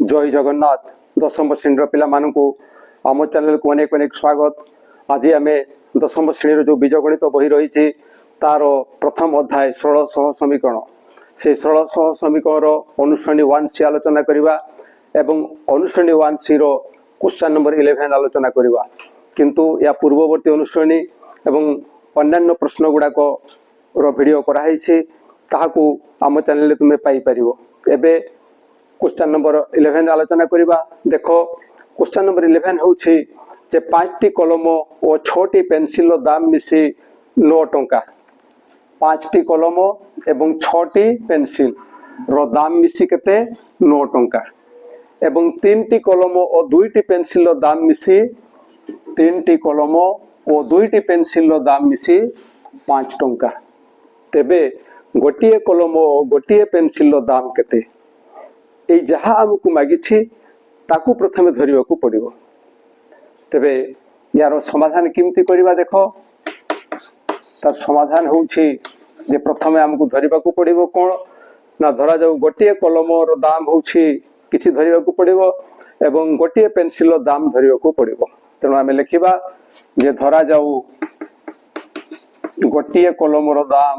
जय जगन्नाथ दशम श्रेणी पिला आम चैनल को अनेक अनेक स्वागत। आज आम दशम श्रेणी जो बीजगणित बही रही तार प्रथम अध्याय 1600 समीकरण से 1600 समीकरण अनुश्रेणी 1C आलोचना करवा एवं अनुश्रेणी 1C रो क्वेश्चन नंबर 11 आलोचना करवा। किंतु या पूर्ववर्ती अनुश्रेणी एवं अन्यान्य प्रश्न गुड़ाक वीडियो कराई ताकू आम चैनल तुम्हें पाई परिवो। एबे क्वेश्चन नंबर 11 आलोचना करवा। देखो क्वेश्चन नंबर 11 होछि जे 5टी कलम और 6टी पेंसिल दाम मिसी 9 टंका। 5टी कलम एवं 6टी पेंसिल रो दाम मिसी केते 9 टंका एवं 3टी कलम और 2टी पेंसिल दाम मिसी 3टी कलम और 2टी पेंसिल दाम मिसी 5 टंका। तेबे गोटिए कलम और गोटिए पेंसिल दाम केते ए जहाँ आमको मागिछि ताकू प्रथमे धरिबा को पड़िबो। तेबे यार समाधान किमती करबा। देखो तार समाधान होछि जे प्रथमे आमको धरिबा को पड़िबो कोन ना धरा जाऊ गोटिए कलम रो दाम होछि किछि धरिबा को पड़िबो एवं गोटिए पेंसिल दाम धरिबा को पड़िबो। तेणु आमे लिखिबा जे धरा जाऊ गोटिए कलम रो दाम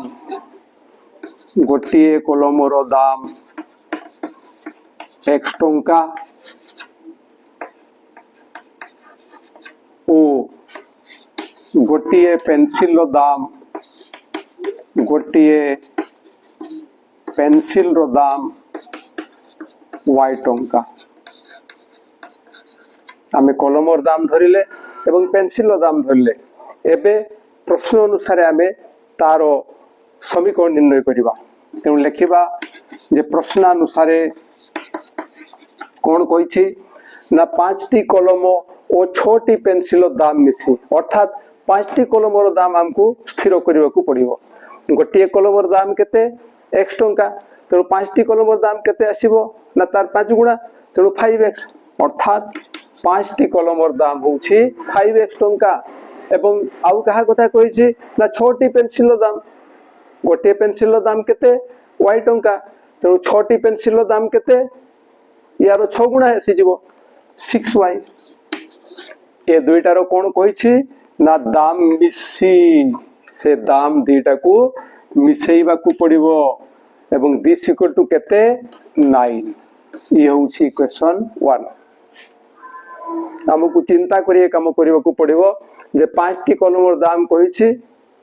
x टंका ओ गोटिए पेंसिल रो दाम y टंका। आमे कलम दाम धरिले एवं पेंसिल दाम धरिले। एबे प्रश्न अनुसार आमे तार समीकरण निर्णय करबा। तेणु लिखिबा जे प्रश्न अनुसार कौन कही ना 5टी कलम और 6टी पेंसिल दाम मिसी अर्थात 5टी कलम दाम हमको स्थिर करने को पड़ो। गोटे कलम दाम केते x टंका तेणु 5टी कलम दाम केते आसीबो ना तार 5 गुणा तेणु 5x अर्थात 5टी कलम दाम होछि 5x टंका। एवं आउ कहा कथा कही ना 6टी पेंसिल दाम गोटे पेंसिल दाम केते y टंका तेणु 6टी पेंसिल दाम केते यार 6 गुणा आसी जीवो 6y। ए दुईटार कौन कही ना दाम मिसी से दाम दुईटा को मिसेइबा को पड़िबो एवं दिस इक्वल टू केते 9। ये होछि क्वेश्चन 1। हमको चिंता करिए काम करबा को पड़िबो जे 5टी कलम दाम कही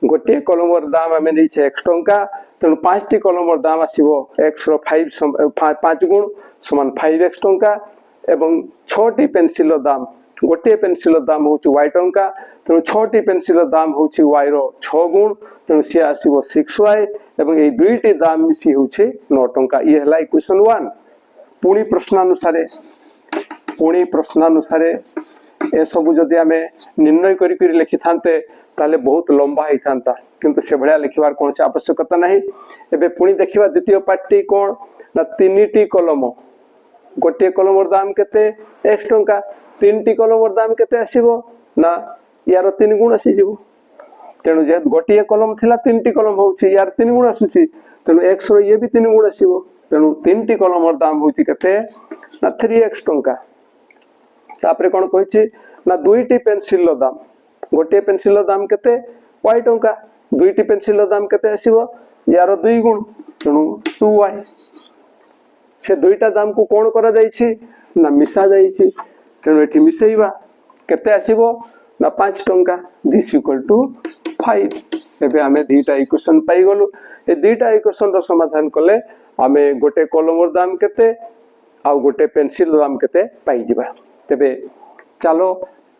गोटे कलम दाम आम नहीं x टंका तेणु 5टी कलम दाम आसीबो x रो 5 गुण समान 5x टंका एवं 6टी पेंसिल दाम गोटे पेंसिल दाम होछि y टंका तेणु 6टी पेंसिल दाम होछि y रो 6 गुण तेणु सी आसीबो 6y एवं ए दुईटी दाम मिसी होछि 9 टंका। ये हला इक्वेशन 1। पुणी प्रश्नानुसार ए सबु जदि आमे निर्णय करी लिखि थांते ताले बहुत लंबा ही थांता किंतु से भलिया लिखिबार कोन से आवश्यकता नहीं। एबे पुणी देखिबा द्वितीय पार्टी कोन ना 3टी कलम गोटे कलम दाम केते x टंका 3टी कलम दाम केते आसीबो ना यार 3 गुण आसी जीवो। तेणु जे गोटे कलम थिला 3टी कलम होछि यार 3 गुण आसुछि तेणु x रो ये भी 3 गुण आसीबो तेणु 3टी कलम दाम होछि केते ना 3x टंका। तापरे कोन कहिछि ना 2टी पेंसिल दाम गोटे पेंसिल दाम केते y टंका 2टी पेंसिल दाम केते आसीबो यार 2 गुण तेणु 2y। से दुईटा दाम को कौन करा जाइछि ना मिसा जाइछि तेणु एठी मिसेइबा केते आसीबो ना 5 टंका दिस इक्वल टू 5। एबे हमें दुईटा इक्वेशन पाई गलु। ए दुईटा इक्वेशन रो समाधान कले हमें गोटे कलम दाम केते आ गोटे पेंसिल दाम केते पाई जिबा। तेबे चलो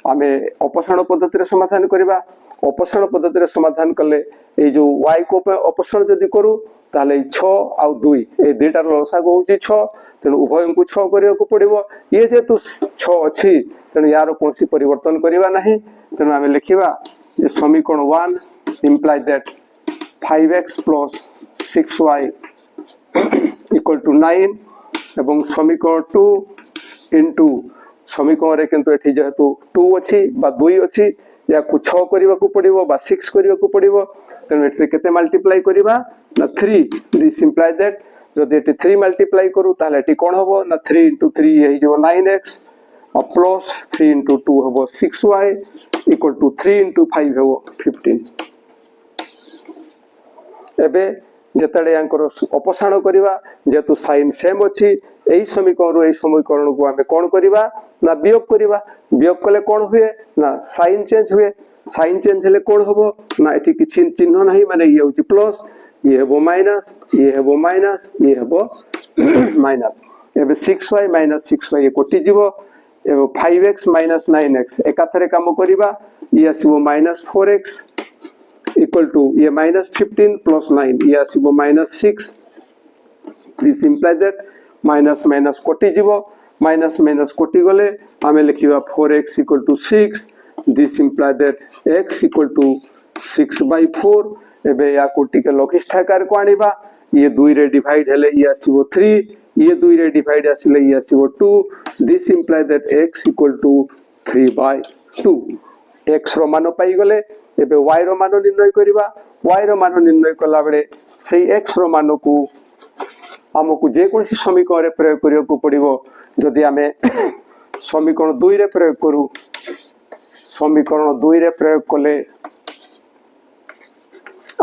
आमे अपसरण पद्धति रे समाधान करबा। अपसरण पद्धति रे समाधान कले ए जो y को अपसरण जदि करू ताले 6 आ 2 ए दुईटार लसागु होछि 6 तेणु उभय को 6 करिया को पड़िबो। ये जेतु 6 अछि तेणु यार कोनसी परिवर्तन करिवा नाही तेणु आमे लिखिबा जे समीकरण 1 इंप्लाई दैट 5x + 6y = 9 एवं समीकरण 2 इनटू समीकरण रे किंतु एठी जेतु 2 अछि बा 2 अछि या को 6 करबा को पड़िबो बा 6 करबा को पड़िबो तेनु एठी केते मल्टीप्लाई करबा ना 3 दिस इंप्लाय दैट जदि एठी 3 मल्टीप्लाई करू ताले एठी कोन होबो ना 3 * 3 हे जो 9x और प्लस 3 * 2 होबो 6y इक्वल टू 3 * 5 होबो 15 एबे जेतडे यांकर अपसारण करिवा जेतु साइन सेम अछि एई समीकरण को आमे कोन करिवा ना वियोग करिवा वियोग कले कोन हुए ना साइन चेंज हुए साइन चेंज हेले कोन होबो ना एठी किछि चिन्ह नाही माने ये होछि प्लस ये हेबो माइनस ये हेबो माइनस ये हेबो माइनस एबे 6y - 6y ये कोटि जीवो एबे 5x - 9x एकाथरे काम करिवा ये आसीबो -4x equal to ये -15 plus 9 ये आसीबो -6 this implies that minus कोटि जीवो minus कोटि गले आमे लिखिबा 4x equal to 6 this implies that x equal to 6/4 एबे या कोटि के लघिष्ठाकार को आनिबा ये 2 रे डिवाइड हेले ये आसीबो 3 ये 2 रे डिवाइड आसिले ये आसीबो 2 this implies that x equal to 3/2 x रो मान पाई गले एबे y रो मान निर्णय करिबा y रो मान निर्णय कला बेले सेही x रो मान को हमकु जे कोनसी समीकरण रे प्रयोग करियो को पड़िबो जदि हमें समीकरण 2 रे प्रयोग करू समीकरण 2 रे प्रयोग कले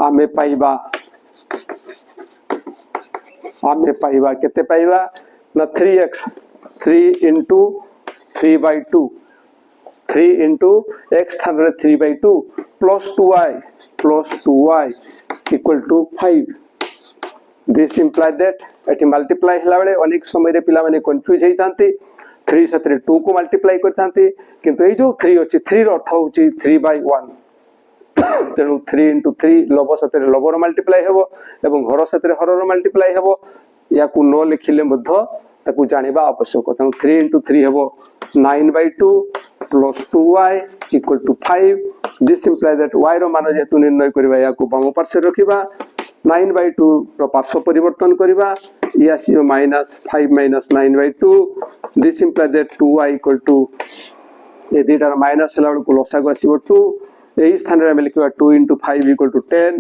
आमे पाइबा केते पाइबा ना 3x 3 into 3/2 3 into x Thane 3/2 plus 2y equal to 5 this implies that एठी मल्टीप्लाई हला बेले अनेक समय रे पिला माने कंफ्यूज हेई थांती 3 सतरे 2 को मल्टीप्लाई कर थांती किंतु ए जो 3 अछि 3 रो अर्थ होची 3/1 तेनु 3 into 3 लबो सतरे लबो रो मल्टीप्लाई हेबो एवं हर सतरे हर रो मल्टीप्लाई हेबो या को न लिखिले मध्य ताकू जानिबा आवश्यक तेनु 3 into 3 हेबो 9/2 plus 2y equal to 5 this implies that y रो मान जेतु निर्णय करबा या को बाम पार्श्व रखिबा 9/2 रो पार्श्व परिवर्तन करबा ये आसी -5 - 9/2 this implies that 2y equal to ए दीटार माइनस हला को लसागु आसीबो 2 एई स्थान रे हम लिखबा 2 into 5 equal to 10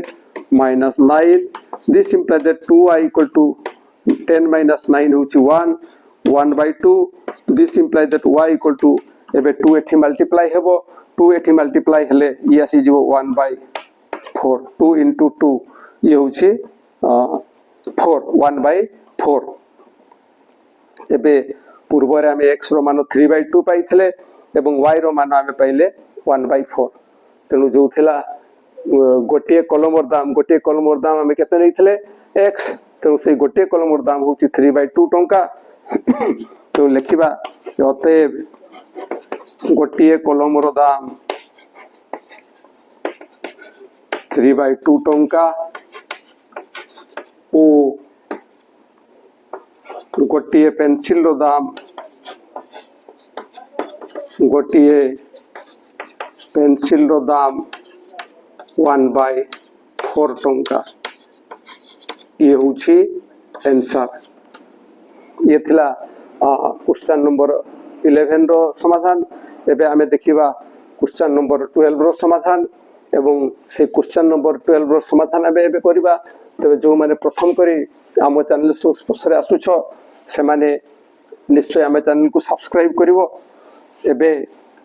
minus 9 this implies that 2y equal to 10 minus 9 होची 1/2 this implies that y equal to एबे 2 एठी मल्टीप्लाई हेबो 2 एठी मल्टीप्लाई हेले ये आसी जीवो 1/4 2 into 2 ये होची 4 1/4 एबे पूर्व रे हम x रो मान 3/2 पाइथिले एवं y रो मान हम पाइले 1/4 तेनु जो थिला गोटे कलमर दाम हम केते नैथिले x तेनु से गोटे कलमर दाम होची 3/2 टंका तो लिखिबा अते गोटे कलमर दाम 3/2 टंका ओ गोटे पेंसिल रो दाम गोटे पेंसिल रो दाम 1/4 टंका ये होची आंसर ये थिला क्वेश्चन नंबर 11 रो समाधान एबे हमें देखिबा क्वेश्चन नंबर 12 रो समाधान एवं से क्वेश्चन नंबर 12 रो समाधान एबे करबा तबे जो माने प्रथम करी हम चैनल स्पर्श रे आसुछ से माने निश्चय हम चैनल को सब्सक्राइब करिवो एबे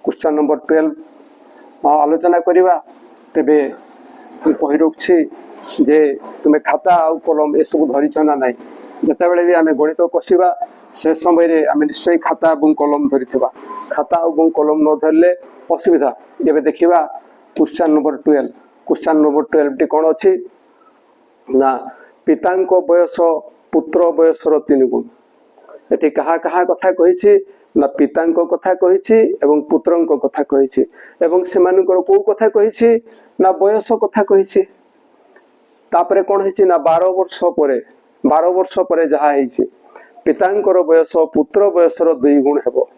क्वेश्चन नंबर 12 आलोचना करिवा तबे कहि रोछि जे तुमे खाता आ कलम ए सब धरि छना नै जता बेले भी हमें गणित कसिबा से समय रे हमें निश्चय खाता और कलम धरिथिबा खाता और कलम न धरले असुविधा एबे देखिबा क्वेश्चन नंबर 12 टी कोन अछि ना पितांको बयस पुत्र बयसर 3 गुण एठी कहा कहा कथा कहिछि ना पितांको कथा कहिछि एवं पुत्रंको कथा कहिछि एवं सेमानकर को कथा कहिछि ना बयस कथा कहिछि तापरे कोन हिछि ना 12 वर्ष परे जहा हिछि पितांकर बयस पुत्र बयसर 2 गुण हेबो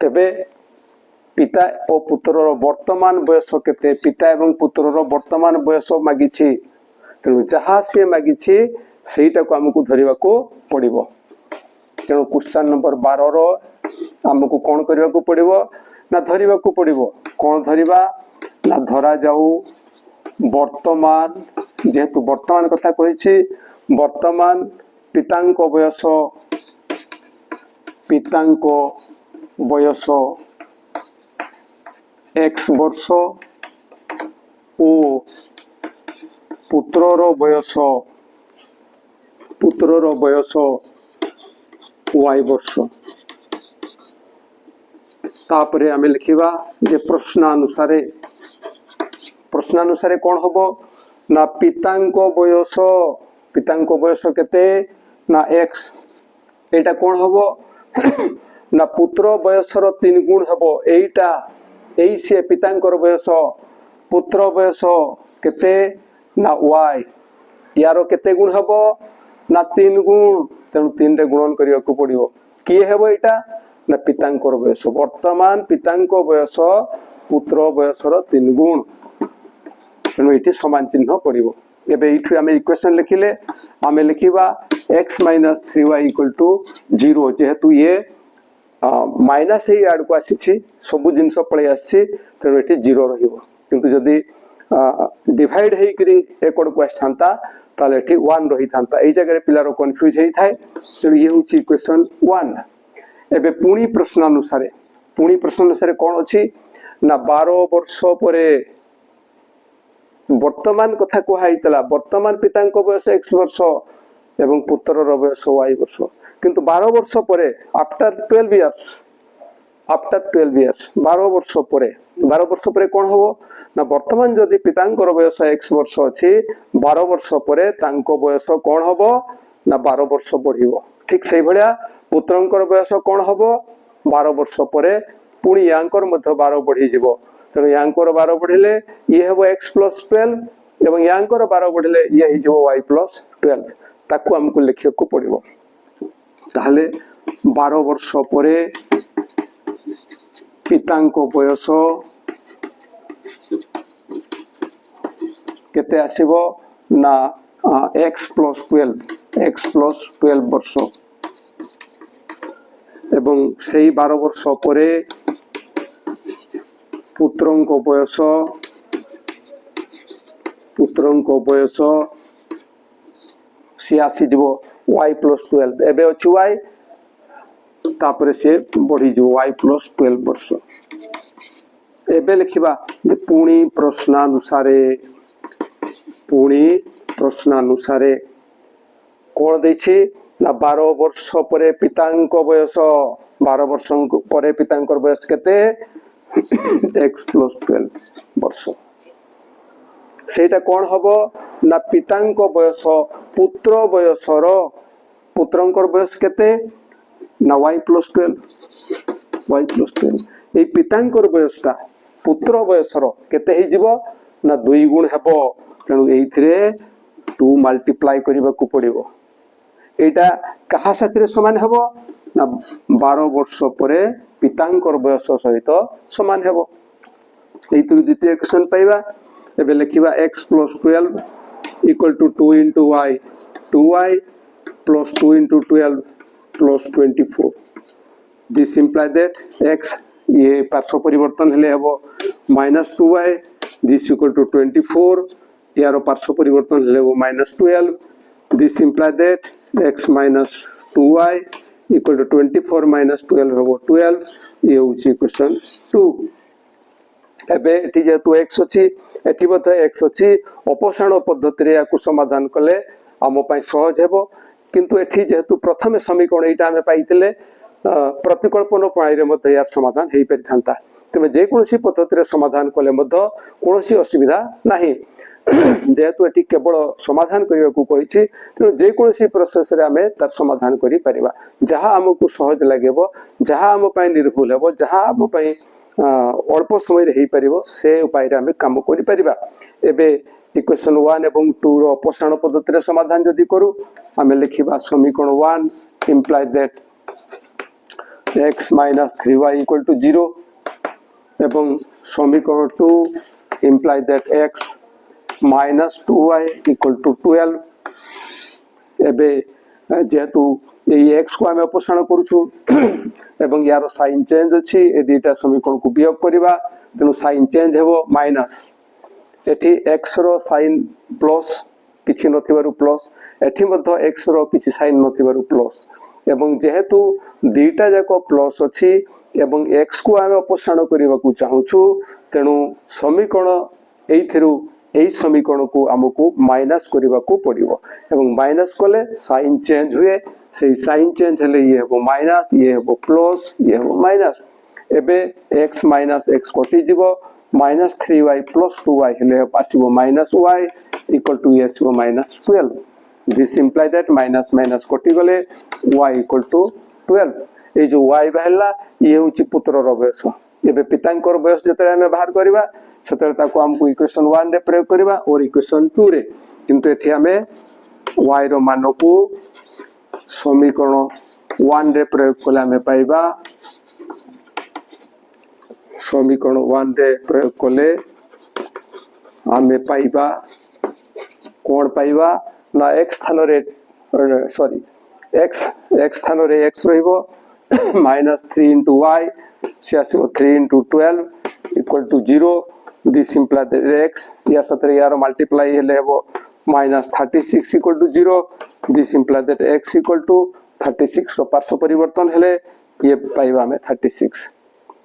तबे पिता और पुत्रर वर्तमान बयस केते पिता एवं पुत्रर वर्तमान बयस मागिछि तेणु जहा से मागिछि सेटा को हमकु धरिबा को पड़िबो तेणु क्वेश्चन नंबर 12 रो हमकु कोन करिबा को पड़िबो ना धरिबा को पड़िबो कोन धरिबा ना धरा जाऊ वर्तमान जेहेतु वर्तमान कथा कही वर्तमान पितांक बयस x वर्ष ओ पुत्रर बयस y वर्ष तापरे आमे लिखिबा जे प्रश्नानुसारे कौन हम ना पितांक बयस केते ना x एटा कौन हम ना पुत्र बयसर 3 गुण हम एटा एई से पितांकर बयस पुत्र बयस केते ना y यारो केते गुण हम ना 3 गुण तेणु 3 रे गुणन करिया को पड़िबो किए हेबो एटा ना पितांकर बयस वर्तमान पितांक बयस पुत्र बयसर 3 गुण तेणु ये समान चिन्ह पड़ो एबे इठु आमे इक्वेशन लिखिले आमे लिखिबा x - 3y = 0 जेहेतु ये माइनस ही आड़ को आसी सब जिनस पड़े आसी तेणु ये 0 रहिबो किंतु जदि डिवाइड हेई करी एकड़ को आसता ताले एठी 1 रही थांता एई जगह पिलारो कंफ्यूज हेई थाए तेणु ये होची इक्वेशन 1 एबे पुणी प्रश्नानुसारे कौन अछि ना 12 वर्ष परे वर्तमान कथा कहला वर्तमान पितांक बयस x वर्ष एवं पुत्रर बयस y वर्ष किंतु 12 वर्ष परे आफ्टर 12 इयर्स 12 वर्ष परे कौन हो ना वर्तमान जदि पितांकर बयस x वर्ष अछि 12 वर्ष परे तांको बयस कौन होबो ना 12 वर्ष बढ़िबो ठीक सेही भलिया पुत्रंकर बयस कौन होबो 12 वर्ष परे पुणी यांकर मध्य 12 बढ़ी जिवो तेणु यांकर 12 बढ़िले ये हेबो x + 12 एवं यांकर 12 बढ़िले ये हि जिवो y + 12 ताकू हमकु लिखिया को पड़िबो ताहले 12 वर्ष परे पितांक बयस केते आसीबो ना x + 12 वर्ष एवं सेही 12 वर्ष परे पुत्रंक बयस सी आसी जीवो y + 12 एबे अछि y तापरे से बढ़ी जीवो y + 12 वर्ष एबे लिखिबा जे पुणी प्रश्नानुसारे कोन दैछि ना 12 वर्ष परे पितांक बयस 12 वर्ष परे पितांकर बयस केते x + 12 वर्ष सेटा कौन हबो ना पितांक बयस पुत्र बयसर पुत्रंकर बयस केते ना y + 12 ए पितांकर बयसटा पुत्र बयसर केते हे जीवो ना 2 गुण हेबो तेणु एइथिरे 2 मल्टीप्लाई करिबा को पड़िबो एटा कहा साथिरे समान हेबो ना 12 वर्ष परे पितांकर बयस सहित समान हेबो एइतु द्वितीय इक्वेशन पाइबा एबे लिखिबा x + 12 = 2 * y 2y + 2 * 12 + 24 this imply that x ये पार्श्व परिवर्तन हेले हेबो -2y दिस = 24 यारो पार्श्व परिवर्तन हेले हेबो -12 this imply that x - 2y = 24 - 12 हेबो 12 ये होची इक्वेशन 2 एबे एठी जेतु x अछि एठी बथ x अछि अपसारण पद्धति रे याकु समाधान कले आमो पय सहज हेबो किंतु एठी जेतु प्रथम समीकरण एटा हमें पाइतिले प्रतिकल्पन प्रणाली रे मध्य यार समाधान हेई परिथांता तबे जे कोनसी पद्धति रे समाधान कले मध्य कोनसी असुविधा नाही जेतु एठी केवल समाधान करिया को कहिछि त जे कोनसी प्रोसेस रे हमें तार समाधान करि परिबा जहा हमकु सहज लागेबो जहा हम पय निर्भुल हेबो जहा हम पय अल्प समय रे हेई परिबो से उपाय रे हमें काम करि परिबा एबे इक्वेशन 1 एवं 2 रो अपसारण पद्धति रे समाधान जदि करू हमें लिखिबा समीकरण 1 इंप्लाई दैट x - 3y = 0 एवं समीकरण 2 इंप्लाई दैट x - 2y = 12 एबे जेहेतु ये x को आम अपसारण करूँ यार साइन चेंज अच्छी ए दुईटा समीकरण को वियोग करवा तेणु साइन चेंज हेबो माइनस एठी x रो साइन प्लस किछि नथिबारु प्लस एठी मध्य x रो किछि साइन नथिबारु प्लस एवं जेहेतु दुईटा जाक प्लस अच्छी एवं x को आम अपसारण करने को चाहूँ तेणु समीकरण यही समीकरण को आमको माइनस करने को पड़ो एवं माइनस कले साइन चेंज हुए से साइन चेंज हेले ये हेबो माइनस ये हेबो प्लस ये हेबो माइनस एबे x माइनस x कटि जीवो माइनस 3y प्लस 2y हेले आसीबो माइनस y इक्वल टू ये आसीबो minus 12 this imply that minus minus कटि गले y इक्वल टू 12 ए जो y बाहला ये होची पुत्रर बयस एबे पितांकर बयस जतरे हमें बाहर करबा सेतरे ताको हमको इक्वेशन 1 रे प्रयोग करबा और इक्वेशन 2 रे किंतु एठी हमें y रो मान को समीकरण 1 रे प्रयोग कले हमें पाइबा समीकरण 1 रे प्रयोग कले हमें पाइबा कोण पाइबा ना x स्थान रे सॉरी x स्थान रे x रहिबो -3 into y से आसीबो 3 into 12 equal to 0 this implies that x या सतरे यार मल्टीप्लाई हेले हेबो -36 equal to 0 this implies that x equal to 36 रो पार्श्व परिवर्तन हेले ये पाइबा हमें 36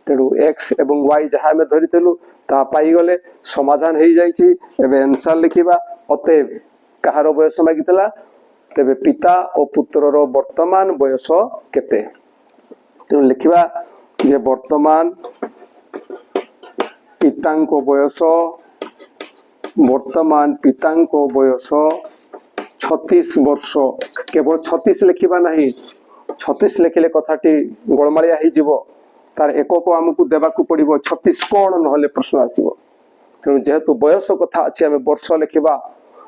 तेणु x एवं y जहाँ में धरिथिलु ता पाई गले समाधान हो जाइछि एबे आंसर लिखिबा अतएव कहारो बयस मागितला तेबे पिता और पुत्र रो वर्तमान बयस केते तेणु लिखिबा जे वर्तमान पितांको बयस 36 वर्ष केवल 36 लिखिबा नहीं 36 लिखिले कथाटी गोलमालिया ही जीवो तार एकक हमकु देबाकू पड़िबो 36 कोन नहले प्रश्न आसीबो तेणु जेहेतु बयस कथा अछि आमे वर्ष लिखिबा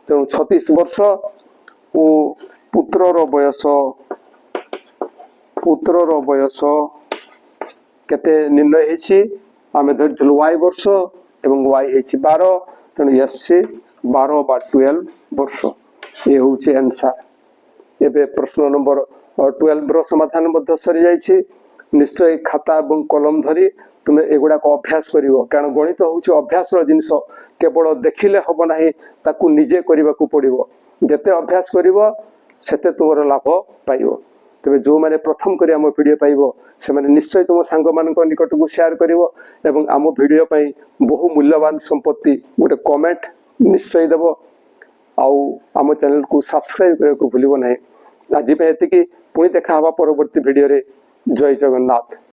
तेणु 36 वर्ष ओ पुत्रर बयस केते निर्णय हेछि आमे धरिथलु y वर्ष एवं y हेछि 12 तेणु एससी 12 बा 12 वर्ष ये होछि आंसर एबे प्रश्न नंबर 12 रो समाधान मध्ये सरी जाइछि निश्चय खाता एवं कलम धरी तुमे एगुडा को अभ्यास करिवो कारण गणित होछि अभ्यास रो जिंस केवल देखिले हबो नाही ताकू निजे करिबा को पड़िबो जते अभ्यास करिवो सेते तुमरो लाभ पाइबो तबे जो माने प्रथम करी हम वीडियो पाइबो से माने निश्चय तुम सांग मान निकट को शेयर करिवो एवं आम वीडियो पई बहु मूल्यवान संपत्ति गोटे कमेंट निश्चय देबो आउ आम चैनल को सब्सक्राइब करे को भूलिबो नाही आज पे एतिकी पुणी देखा हवा परवर्ती वीडियो रे जय जगन्नाथ।